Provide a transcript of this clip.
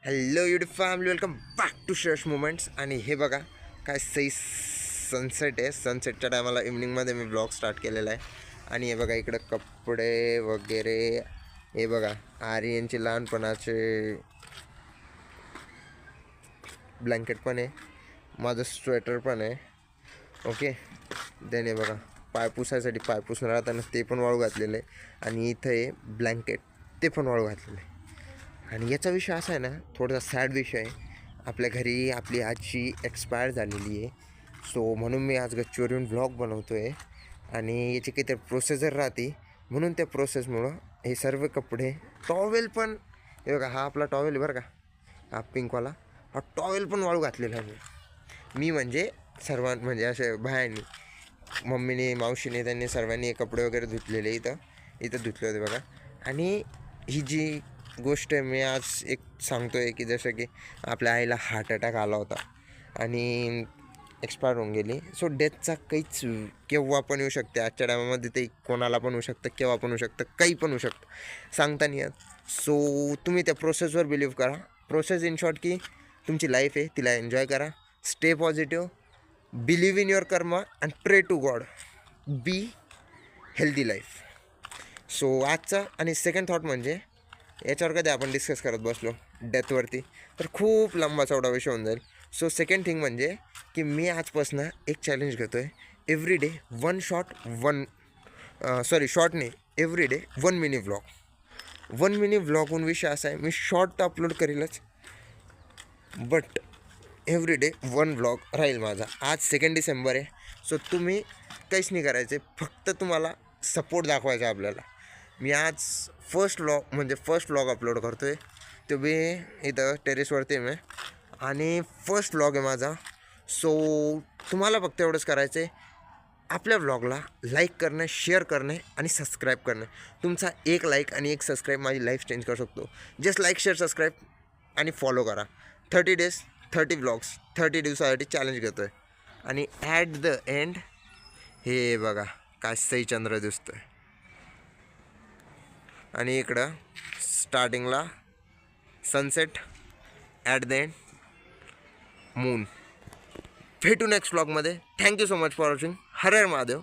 Hello YouTube family, welcome back to Shresh moments. आणि हे बघा काय सही सनसेट आहे. सनसेटच्या टायमाला इव्हनिंगमध्ये मी ब्लॉग स्टार्ट केलेला आहे. आणि हे बघा इकडं कपडे वगैरे, हे बघा आर्यनचे लहानपणाचे ब्लँकेट पण आहे, माझं स्वेटर पण आहे. ओके, देन हे बघा पाय पुसायसाठी पाय पुसून राहताना ते पण वाळू घातलेलं आहे. आणि इथं आहे ब्लँकेट, ते पण वाळू घातलेलं आहे. आणि याचा विषय असा आहे ना, थोडासा सॅड विषय आहे. आपल्या घरी आपली आजी एक्सपायर झालेली आहे. सो म्हणून मी आज गच्चीवरून व्लॉग बनवतो आहे. आणि याची काहीतरी प्रोसेसर राहते, म्हणून त्या प्रोसेसमुळं हे सर्व कपडे, टॉवेल पण, हे बघा हा आपला टॉवेल बरं का, हा पिंकवाला, हा टॉवेल पण वाळू घातलेला आहे मी म्हणजे म्हणजे असे बायांनी, मम्मीने मावशीने त्यांनी सर्वांनी कपडे वगैरे धुतलेले इथं धुतले होते बघा. आणि ही जी गोष्ट आहे मी आज एक सांगतो आहे की जसं की आपल्या आईला हार्ट अटॅक आला होता आणि एक्सपायर होऊन गेली. सो डेथचा काहीच केव्हा पण येऊ शकते. आजच्या टायमामध्ये ते कोणाला पण होऊ शकतं, केव्हा पण होऊ शकतं, काही पण होऊ शकतं, सांगता नाही येत. सो तुम्ही त्या प्रोसेसवर बिलीव्ह करा. प्रोसेस इन शॉर्ट की तुमची लाईफ आहे, तिला एन्जॉय करा, stay positive, believe in your karma and pray to God, be healthy life. So आजचा आणि सेकंड थॉट म्हणजे, याच्यावर कधी आपण डिस्कस करत बसलो डेथवरती तर खूप लंबा चौडा विषय होऊन जाईल. सो सेकंड थिंग म्हणजे की मी आजपासून एक चॅलेंज घेतो आहे, एव्हरी डे शॉर्ट नाही, every day 1 mini vlog. 1 mini व्लॉगहून विषय असा आहे, मी शॉर्ट तर अपलोड करेलच, बट एव्हरी डे 1 व्लॉग राहील माझा. आज 2 डिसेंबर आहे. सो तुम्ही काहीच नाही करायचे, फक्त तुम्हाला सपोर्ट दाखवायचा आपल्याला. मी आज फर्स्ट व्लॉग अपलोड करतो आहे, तो बी इथं टेरेसवरती मी, आणि फर्स्ट व्लॉग आहे माझा. सो तुम्हाला फक्त एवढंच करायचं आहे, आपल्या व्लॉगला लाईक करणे, शेअर करणे आणि सबस्क्राईब करणे. तुमचा एक लाईक आणि एक सबस्क्राईब माझी लाईफ चेंज करू शकतो. जस्ट लाईक, शेअर, सबस्क्राईब आणि फॉलो करा. 30 डेज 30 व्लॉग्स, 30 दिवसासाठी चॅलेंज घेतो आहे. आणि ॲट द एंड हे बघा काय सही चंद्र दिसतोय, आणि इकडं स्टार्टिंगला sunset, at the end moon. भेटू नेक्स्ट व्लॉगमध्ये. Thank you so much for watching. हर हर महादेव.